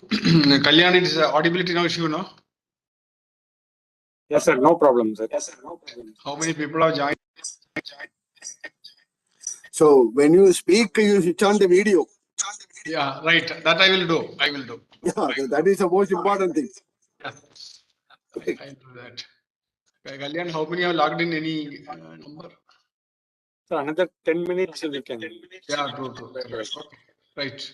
Kalyan, it is audibility no issue, no? Yes, sir. No problem, sir. How many people have joined? So when you speak, you switch on the video. Yeah, right. That I will do. I will do. Yeah, that is the most important thing. Yeah. I'll do that. Kalyan, how many have logged in any number? So another 10 minutes we can. Yeah, true. Okay. Right.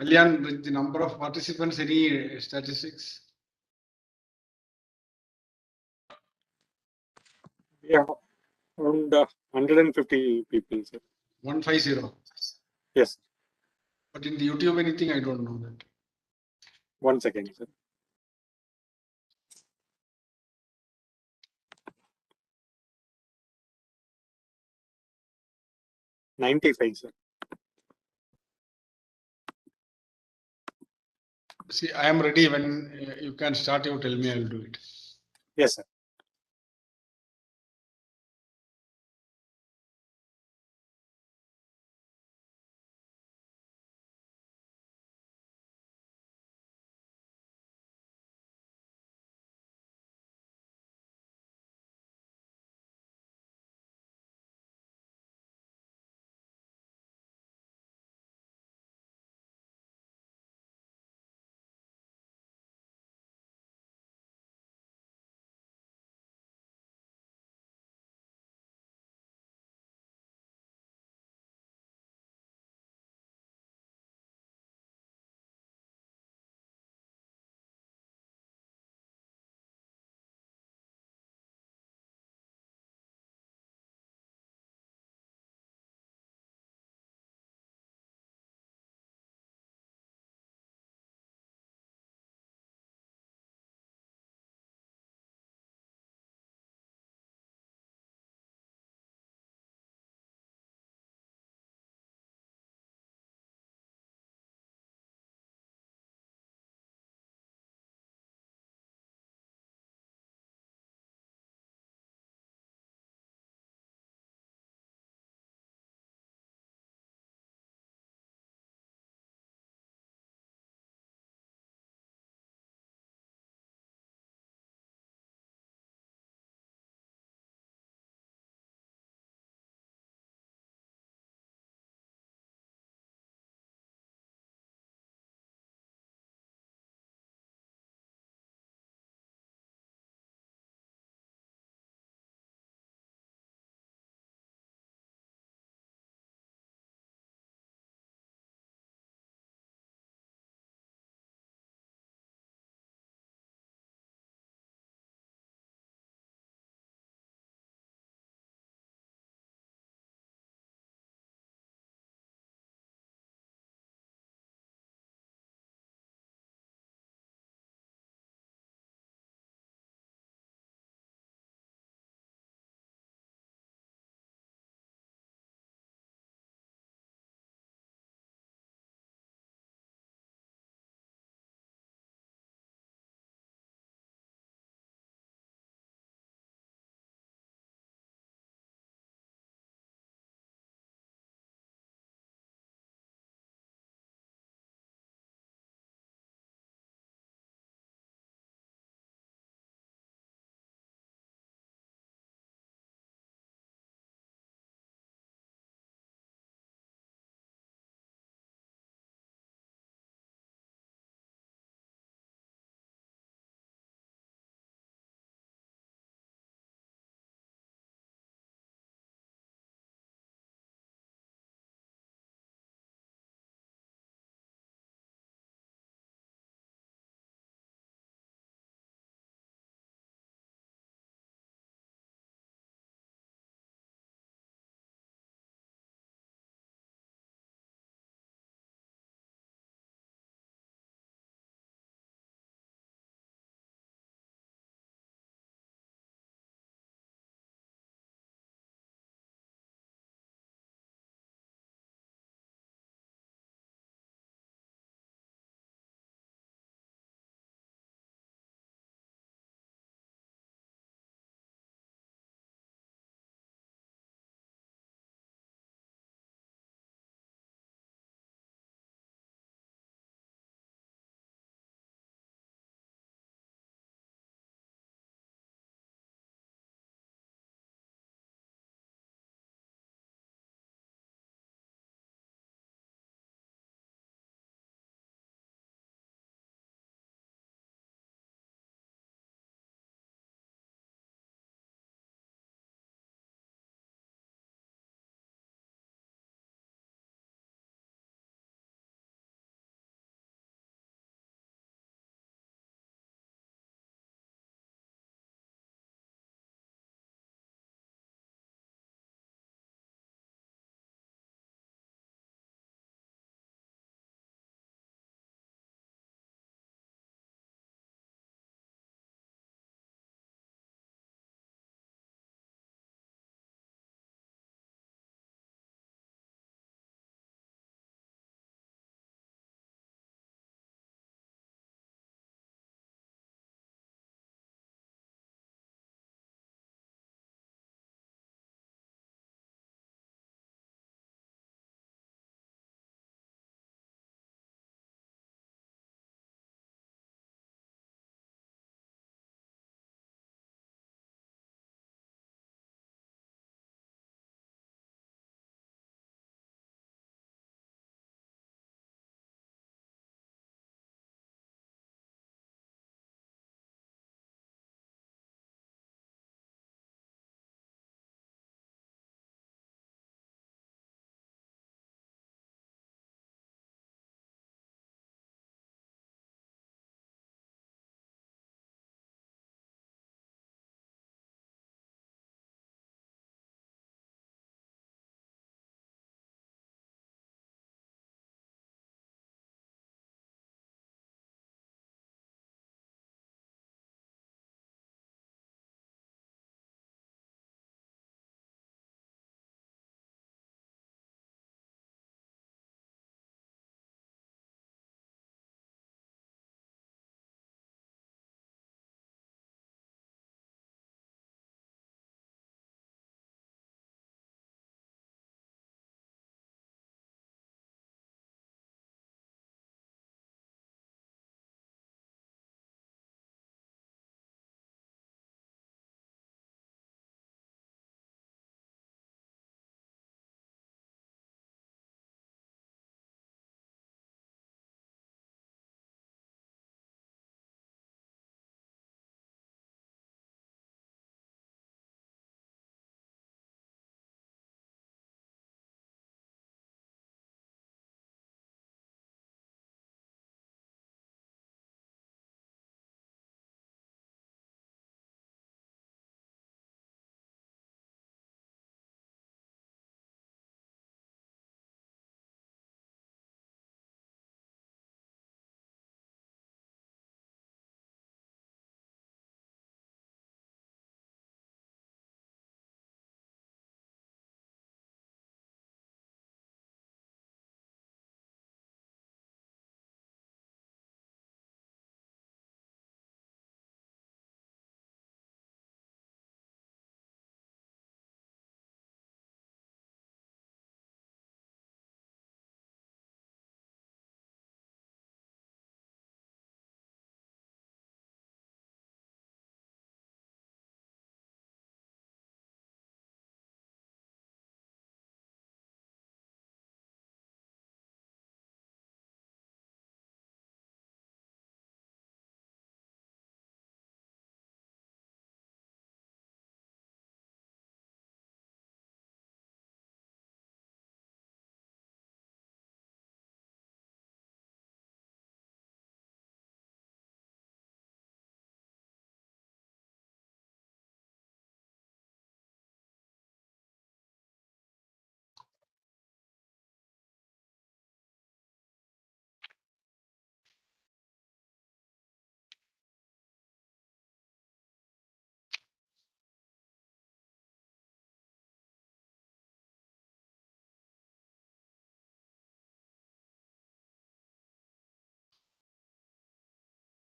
Kalyan, the number of participants, any statistics? Yeah, around 150 people, sir. 150. Yes, But in the YouTube, anything, I don't know that. 1 second, sir. $95, sir. See, I am ready. When you can start, you tell me, I will do it. Yes, sir.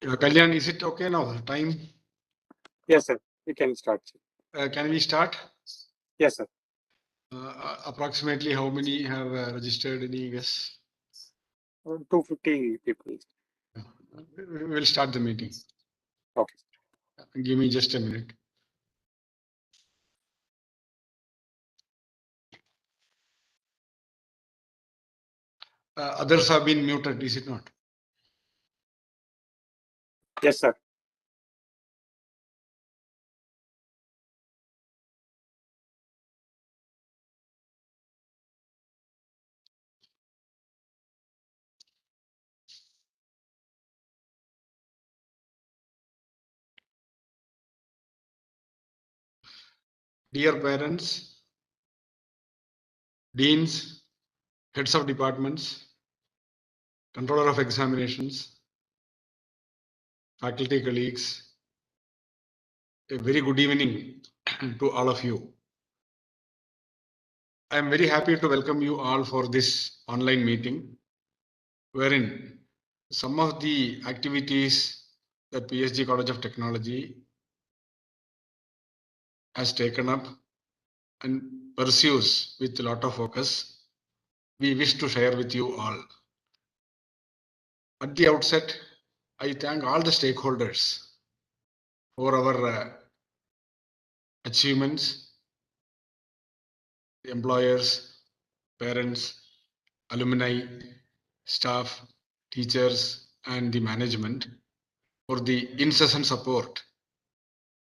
Kalyan, is it okay now? Time? Yes, sir. We can start, sir. Can we start? Yes, sir. Approximately how many have registered? Any guess? 250 people. We will start the meeting. Okay. Give me just a minute. Others have been muted, is it not? Yes, sir. Dear parents, deans, heads of departments, controller of examinations, faculty colleagues, a very good evening to all of you. I am very happy to welcome you all for this online meeting, wherein some of the activities that PSG College of Technology has taken up and pursues with a lot of focus, we wish to share with you all. At the outset, I thank all the stakeholders for our achievements, the employers, parents, alumni, staff, teachers, and the management for the incessant support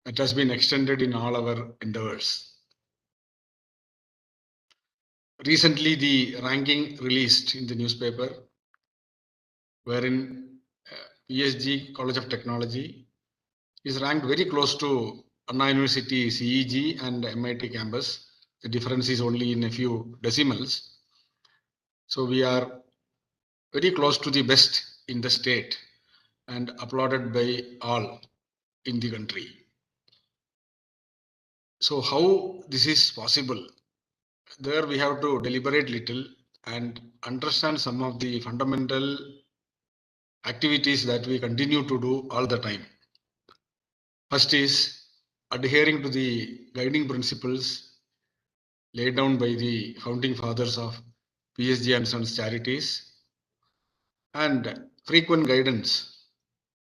that has been extended in all our endeavors. Recently, the ranking released in the newspaper, wherein PSG College of Technology is ranked very close to Anna University CEG and MIT campus. The difference is only in a few decimals. So we are very close to the best in the state and applauded by all in the country. So how this is possible? There we have to deliberate little and understand some of the fundamental activities that we continue to do all the time. First is adhering to the guiding principles laid down by the founding fathers of PSG and Sons Charities and frequent guidance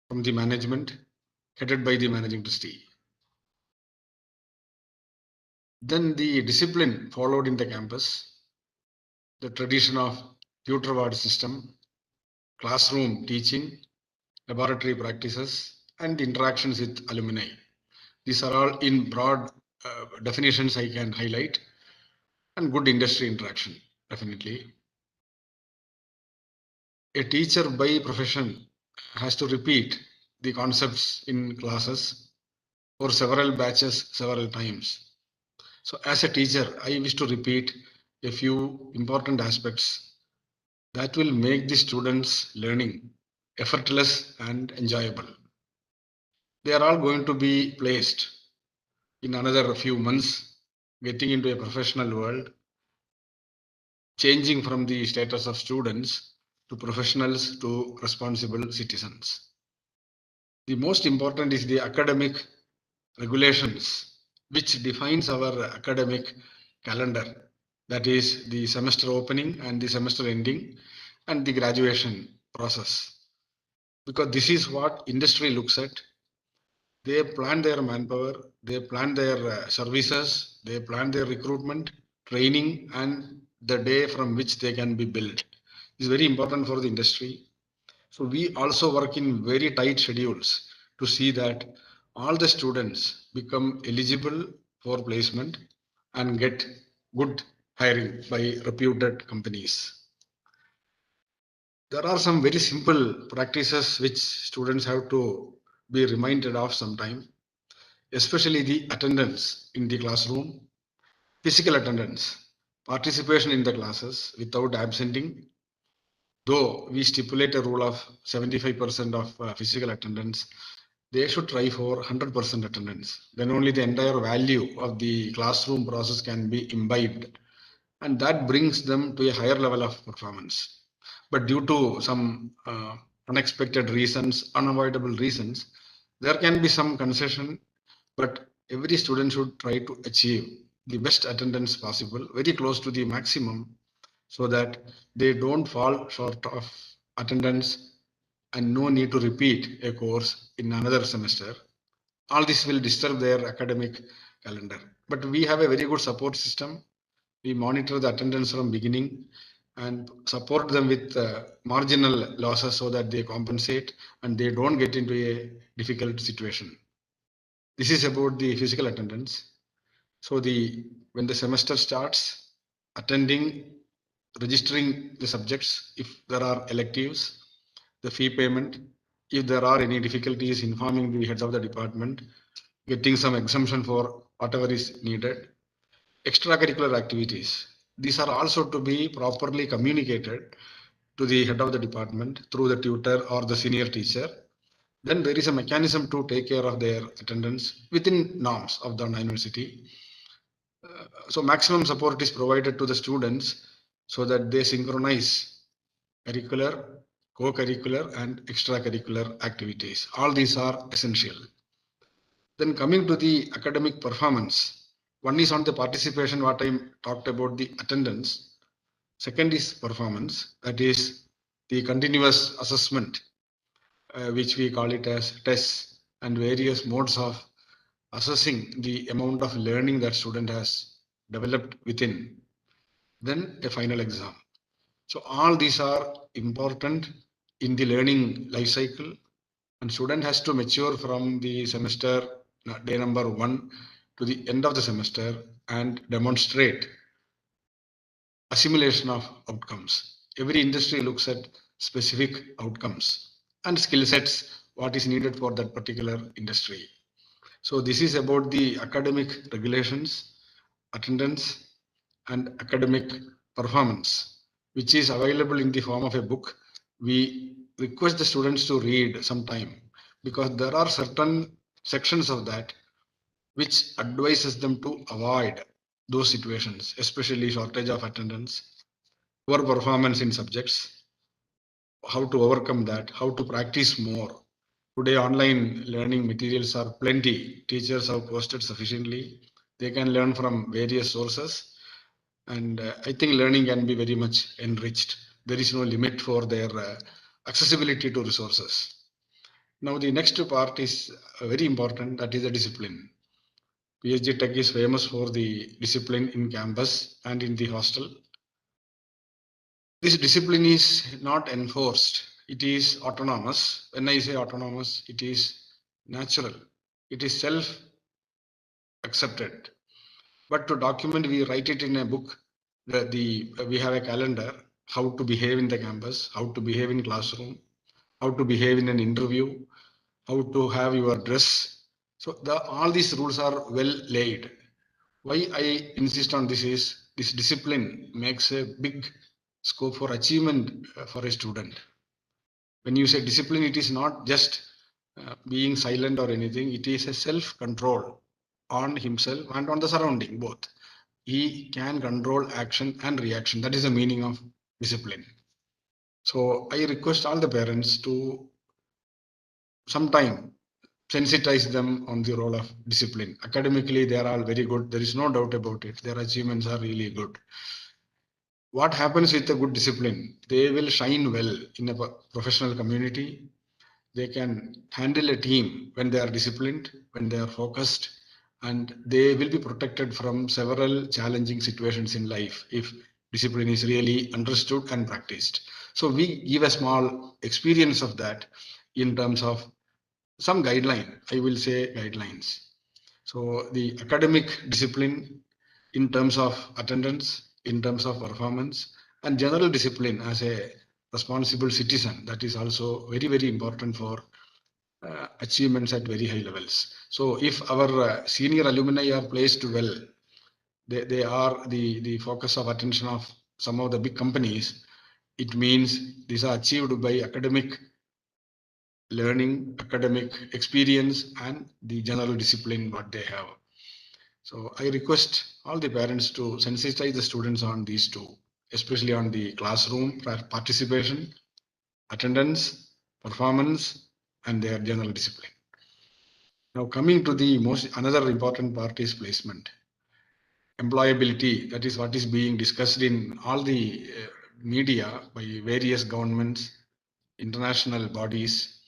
from the management headed by the managing trustee. Then the discipline followed in the campus, the tradition of tutor ward system, classroom teaching, laboratory practices, and interactions with alumni. These are all in broad definitions I can highlight, and good industry interaction, definitely. A teacher by profession has to repeat the concepts in classes for several batches, several times. So as a teacher, I wish to repeat a few important aspects that will make the students' learning effortless and enjoyable. They are all going to be placed in another few months, getting into a professional world, changing from the status of students to professionals to responsible citizens. The most important is the academic regulations, which defines our academic calendar. That is the semester opening and the semester ending and the graduation process. Because this is what industry looks at. They plan their manpower, they plan their services, they plan their recruitment, training, and the day from which they can be billed. Is very important for the industry. So we also work in very tight schedules to see that all the students become eligible for placement and get good hiring by reputed companies. There are some very simple practices which students have to be reminded of sometime, especially the attendance in the classroom, physical attendance, participation in the classes without absenting. Though we stipulate a rule of 75% of physical attendance, they should try for 100% attendance. Then only the entire value of the classroom process can be imbibed, and that brings them to a higher level of performance. But due to some unexpected reasons, unavoidable reasons, there can be some concession, but every student should try to achieve the best attendance possible, very close to the maximum, so that they don't fall short of attendance and no need to repeat a course in another semester. All this will disturb their academic calendar. But we have a very good support system. We monitor the attendance from beginning and support them with marginal losses so that they compensate and they don't get into a difficult situation. This is about the physical attendance. So when the semester starts, attending, registering the subjects, if there are electives, the fee payment, if there are any difficulties, informing the heads of the department, getting some exemption for whatever is needed. Extracurricular activities. These are also to be properly communicated to the head of the department through the tutor or the senior teacher. Then there is a mechanism to take care of their attendance within norms of the university. So maximum support is provided to the students so that they synchronize curricular, co-curricular and extracurricular activities. All these are essential. Then coming to the academic performance, one is on the participation, what I talked about the attendance. Second is performance, that is the continuous assessment, which we call it as tests and various modes of assessing the amount of learning that student has developed within. Then a final exam. So all these are important in the learning life cycle, and student has to mature from the semester day number 1 to the end of the semester and demonstrate assimilation of outcomes. Every industry looks at specific outcomes and skill sets, what is needed for that particular industry. So this is about the academic regulations, attendance, and academic performance, which is available in the form of a book. We request the students to read sometime because there are certain sections of that which advises them to avoid those situations, especially shortage of attendance, poor performance in subjects, how to overcome that, how to practice more. Today, online learning materials are plenty. Teachers have posted sufficiently. They can learn from various sources. And I think learning can be very much enriched. There is no limit for their accessibility to resources. Now, the next part is very important, that is the discipline. PSG Tech is famous for the discipline in campus and in the hostel. This discipline is not enforced. It is autonomous. When I say autonomous, it is natural. It is self-accepted. But to document, we write it in a book. We have a calendar, how to behave in the campus, how to behave in classroom, how to behave in an interview, how to have your dress. So all these rules are well laid. Why I insist on this is this discipline makes a big scope for achievement for a student. When you say discipline, it is not just being silent or anything. It is a self-control on himself and on the surrounding both. He can control action and reaction. That is the meaning of discipline. So I request all the parents to sometime sensitize them on the role of discipline. Academically, they are all very good. There is no doubt about it. Their achievements are really good. What happens with a good discipline? They will shine well in a professional community. They can handle a team when they are disciplined, when they are focused, and they will be protected from several challenging situations in life if discipline is really understood and practiced. So we give a small experience of that in terms of some guideline. I will say guidelines. So the academic discipline in terms of attendance, in terms of performance, and general discipline as a responsible citizen, that is also very, very important for achievements at very high levels. So if our senior alumni are placed well, they are the focus of attention of some of the big companies. It means these are achieved by academic learning, academic experience, and the general discipline what they have. So I request all the parents to sensitize the students on these two, especially on the classroom participation, attendance, performance, and their general discipline. Now coming to the another important part is placement. Employability, that is what is being discussed in all the media by various governments, international bodies,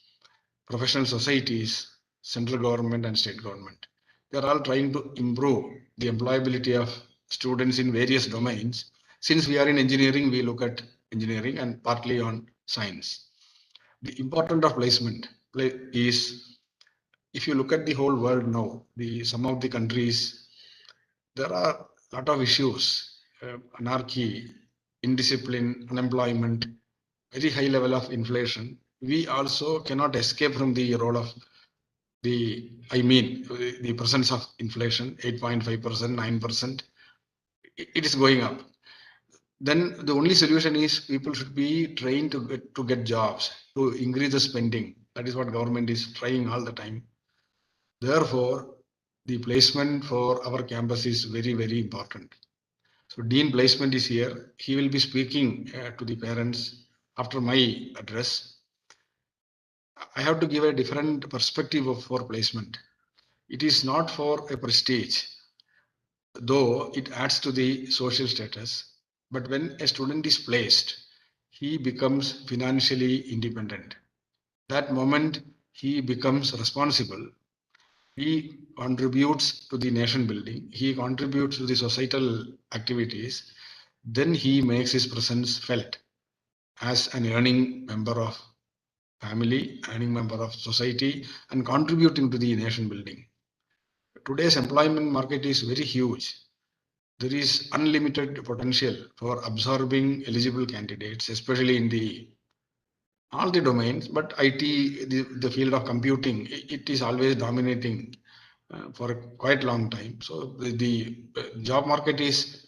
professional societies, central government and state government. They are all trying to improve the employability of students in various domains. Since we are in engineering, we look at engineering and partly on science. The importance of placement is, if you look at the whole world now, some of the countries, there are a lot of issues, anarchy, indiscipline, unemployment, very high level of inflation. We also cannot escape from the role of the presence of inflation, 8.5%, 9%. It is going up. Then the only solution is people should be trained to get jobs, to increase the spending. That is what government is trying all the time. Therefore, the placement for our campus is very, very important. So Dean Placement is here. He will be speaking to the parents after my address. I have to give a different perspective for placement. It is not for a prestige, though it adds to the social status. But when a student is placed, he becomes financially independent. That moment, he becomes responsible. He contributes to the nation building. He contributes to the societal activities. Then he makes his presence felt as an earning member of family, earning member of society, and contributing to the nation building. Today's employment market is very huge. There is unlimited potential for absorbing eligible candidates, especially in all the domains, but IT, the field of computing, it is always dominating for a quite long time. So the job market is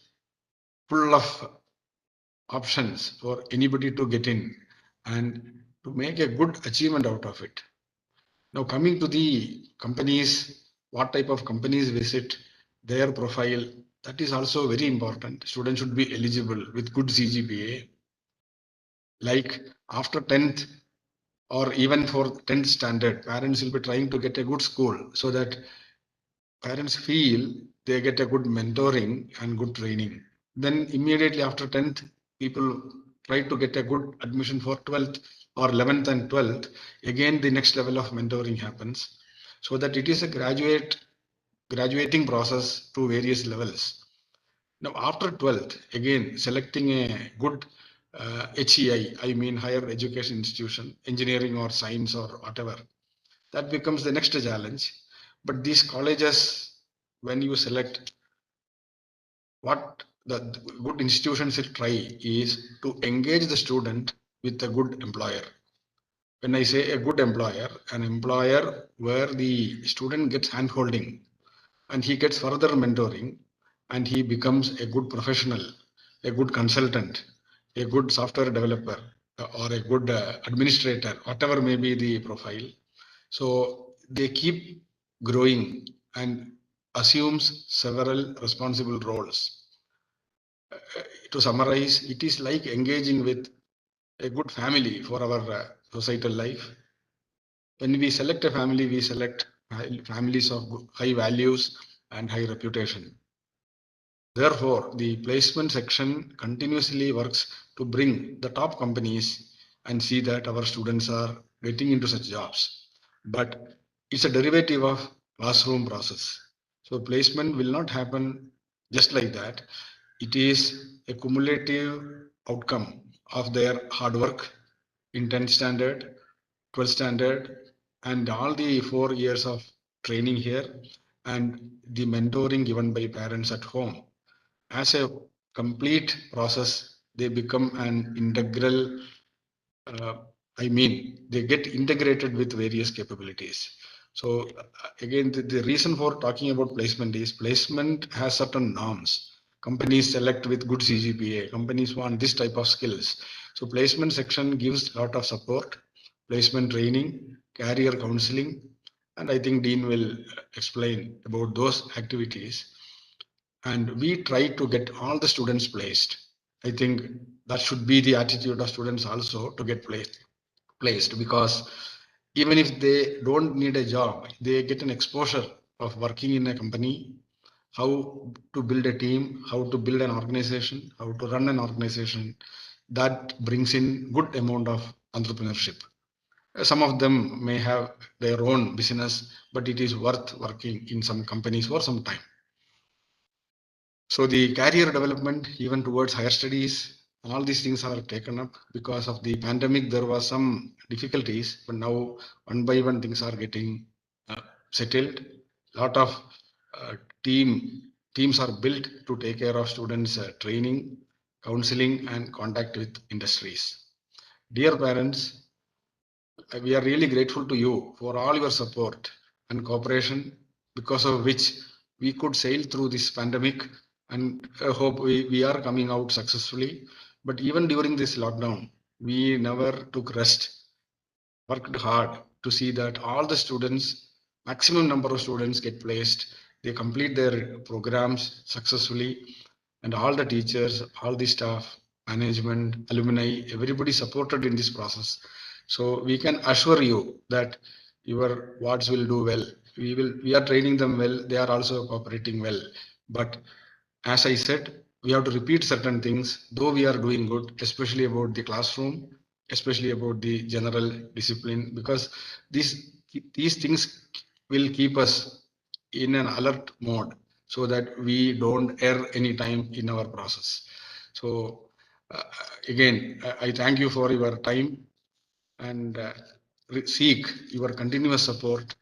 full of options for anybody to get in and to make a good achievement out of it. Now coming to the companies, what type of companies visit, their profile, that is also very important. Students should be eligible with good CGPA. Like after 10th or even for 10th standard, parents will be trying to get a good school so that parents feel they get a good mentoring and good training. Then immediately after 10th, people try to get a good admission for 12th or 11th and 12th. Again, the next level of mentoring happens, so that it is a graduating process to various levels. Now, after 12th, again, selecting a good HEI, I mean higher education institution, engineering or science or whatever, that becomes the next challenge. But these colleges, when you select, what the good institutions will try is to engage the student with a good employer. When I say a good employer, an employer where the student gets handholding and he gets further mentoring and he becomes a good professional, a good consultant, a good software developer, or a good administrator, whatever may be the profile. So they keep growing and assumes several responsible roles. To summarize, it is like engaging with a good family for our societal life. When we select a family, we select families of high values and high reputation. Therefore, the placement section continuously works to bring the top companies and see that our students are getting into such jobs. But it's a derivative of classroom process. So placement will not happen just like that. It is a cumulative outcome of their hard work in 10th standard, 12th standard, and all the 4 years of training here and the mentoring given by parents at home. As a complete process, they become an integral, they get integrated with various capabilities. So again, the reason for talking about placement is placement has certain norms. Companies select with good CGPA, companies want this type of skills. So placement section gives a lot of support, placement training, career counseling, and I think Dean will explain about those activities. And we try to get all the students placed. I think that should be the attitude of students also, to get placed. placed, because even if they don't need a job, they get an exposure of working in a company, how to build a team, how to build an organization, how to run an organization. That brings in good amount of entrepreneurship. Some of them may have their own business, but it is worth working in some companies for some time. So the career development, even towards higher studies, all these things are taken up. Because of the pandemic, there was some difficulties, but now one by one things are getting settled. A lot of teams are built to take care of students' training, counseling, and contact with industries. Dear parents, we are really grateful to you for all your support and cooperation, because of which we could sail through this pandemic, and I hope we are coming out successfully. But even during this lockdown, we never took rest, worked hard to see that all the students, maximum number of students get placed, they complete their programs successfully, and all the teachers, all the staff, management, alumni, everybody supported in this process. So we can assure you that your wards will do well. We are training them well. They are also cooperating well. But as I said, we have to repeat certain things, though we are doing good, especially about the classroom, especially about the general discipline, because these things will keep us in an alert mode, so that we don't err any time in our process. So again, I thank you for your time, and seek your continuous support,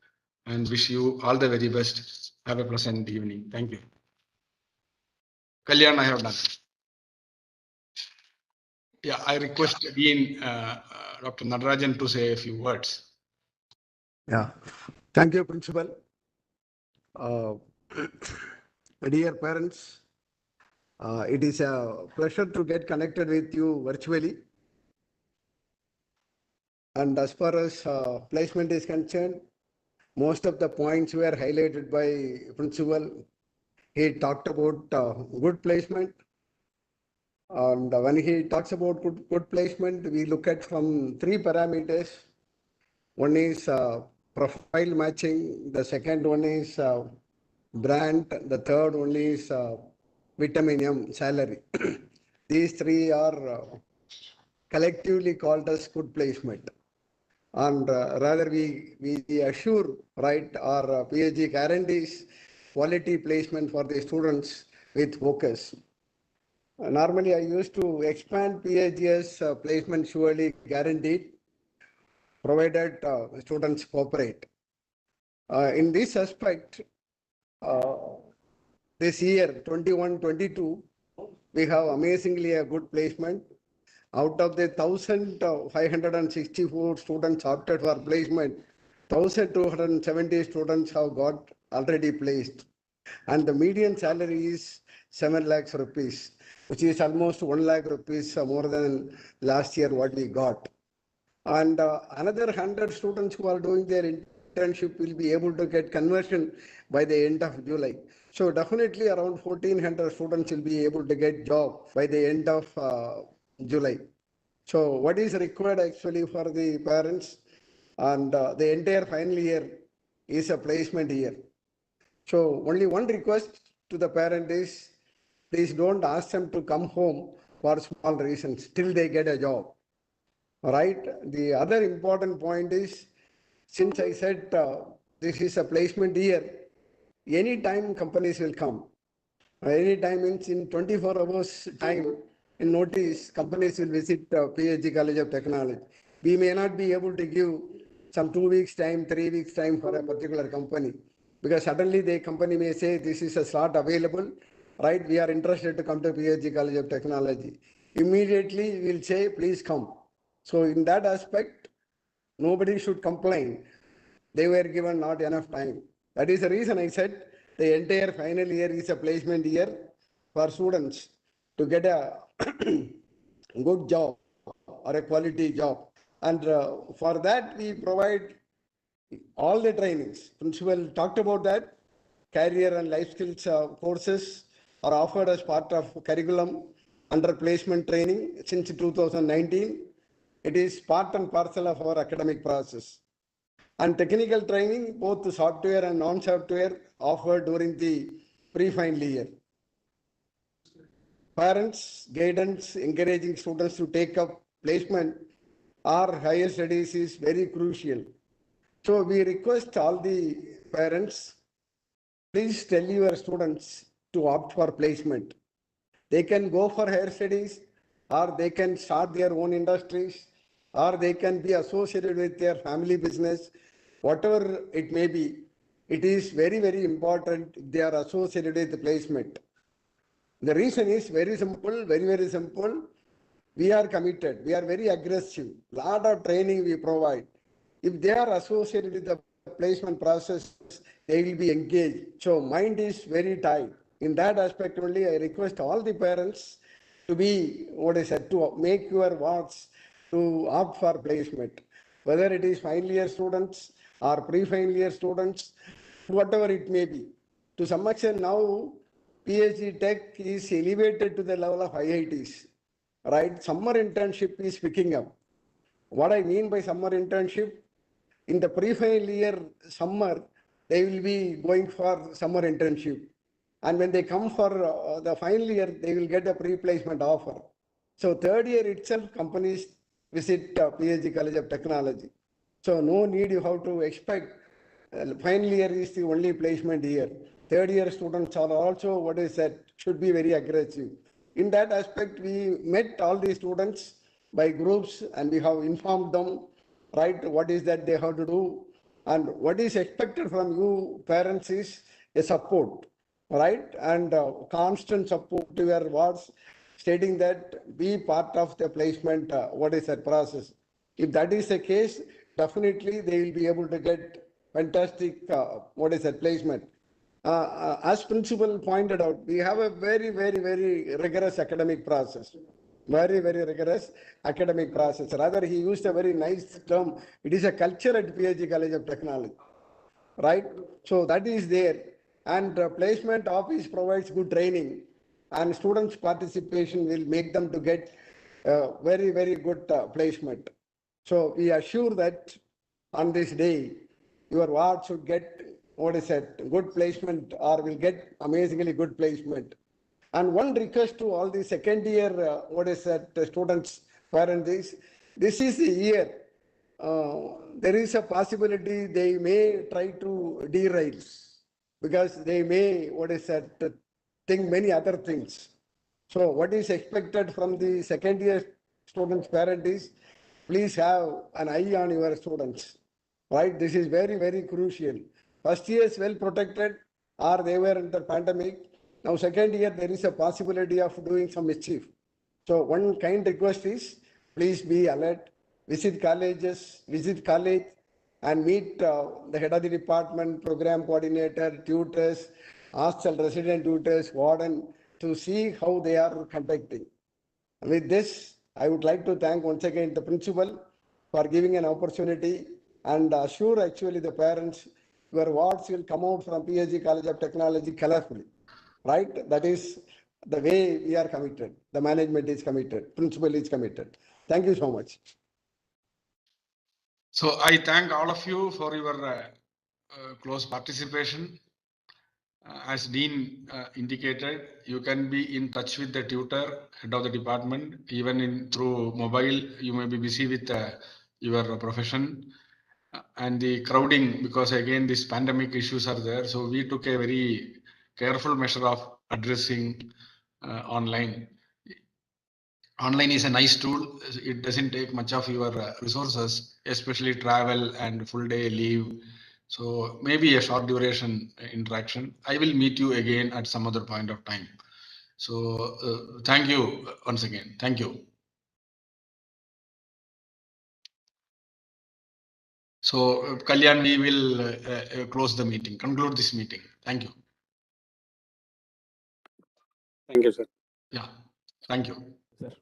and wish you all the very best. Have a pleasant evening. Thank you. Kalyan, I have done. Yeah, I request Dean Dr. Nadarajan to say a few words. Yeah. Thank you, Principal. Dear parents, it is a pleasure to get connected with you virtually. And as far as placement is concerned, most of the points were highlighted by Principal. He talked about good placement. And when he talks about good placement, we look at from three parameters. One is profile matching. The second one is brand. The third one is vitamin M, salary. These three are collectively called as good placement. And rather we assure, right, our PSG guarantees quality placement for the students with focus. Normally, I used to expand PHG's placement surely guaranteed, provided students cooperate. In this aspect, this year, 21-22, we have amazingly a good placement. Out of the 1,564 students opted for placement, 1,270 students have got already placed. And the median salary is 7 lakhs rupees, which is almost 1 lakh rupees more than last year what we got. And another 100 students who are doing their internship will be able to get conversion by the end of July. So definitely around 1,400 students will be able to get job by the end of July. So what is required actually for the parents, and the entire final year is a placement year. So only one request to the parent is, please don't ask them to come home for small reasons till they get a job. All right. The other important point is, since I said this is a placement year, anytime companies will come. Anytime means in 24 hours time, in notice, companies will visit PSG College of Technology. We may not be able to give some 2 weeks time, 3 weeks time for a particular company, because suddenly the company may say this is a slot available, right? We are interested to come to PSG College of Technology. Immediately we'll say, please come. So in that aspect, nobody should complain. They were given not enough time. That is the reason I said the entire final year is a placement year for students to get a good job or a quality job. And for that, we provide all the trainings. Principal talked about that. Career and life skills courses are offered as part of curriculum under placement training since 2019. It is part and parcel of our academic process. And technical training, both software and non-software, offered during the pre-final year. Parents, guidance, encouraging students to take up placement or higher studies is very crucial. So we request all the parents, please tell your students to opt for placement. They can go for higher studies, or they can start their own industries, or they can be associated with their family business, whatever it may be. It is very, very important they are associated with the placement. The reason is very simple, very, very simple. We are committed. We are very aggressive. Lot of training we provide. If they are associated with the placement process, they will be engaged. So mind is very tight. In that aspect only, I request all the parents to be, to make your wards to opt for placement. Whether it is final year students or pre-final year students, whatever it may be. To some extent now, PSG Tech is elevated to the level of IITs, right? Summer internship is picking up. What I mean by summer internship, in the pre-final year summer, they will be going for summer internship. And when they come for the final year, they will get a pre-placement offer. So third year itself, companies visit PSG College of Technology. So no need you have to expect final year is the only placement year. Third year students are also, should be very aggressive. In that aspect, we met all the students by groups and we have informed them, right, what is that they have to do. And what is expected from you parents is a support, right? And constant support to your wards, stating that be part of the placement, process. If that is the case, definitely they will be able to get fantastic, placement. As principal pointed out, we have a very, very, very rigorous academic process. Very, very rigorous academic process. Rather, he used a very nice term. It is a culture at PSG College of Technology, right? So that is there. And placement office provides good training, and students' participation will make them to get very, very good placement. So we assure that on this day, your ward should get good placement or will get amazingly good placement. And one request to all the second year, students, parents is, this is the year. There is a possibility they may try to derail because they may, think many other things. So what is expected from the second year students' parent is, please have an eye on your students, right? This is very, very crucial. First year is well protected, or they were in the pandemic. Now second year, there is a possibility of doing some mischief. So one kind request is, please be alert, visit colleges, visit college and meet the head of the department, program coordinator, tutors, hostel resident tutors, warden, to see how they are conducting. With this, I would like to thank once again the principal for giving an opportunity and assure actually the parents your wards will come out from PSG College of Technology colorfully, right? That is the way we are committed. The management is committed, principal is committed. Thank you so much. So I thank all of you for your close participation. As Dean indicated, you can be in touch with the tutor, head of the department, even through mobile. You may be busy with your profession and the crowding, because again these pandemic issues are there. So we took a very careful measure of addressing online. Online is a nice tool. It doesn't take much of your resources, especially travel and full day leave. So maybe a short duration interaction. I will meet you again at some other point of time. So thank you once again. Thank you. So Kalyan, we will close the meeting, conclude this meeting. Thank you. Thank you, sir. Yeah, thank you. Sir.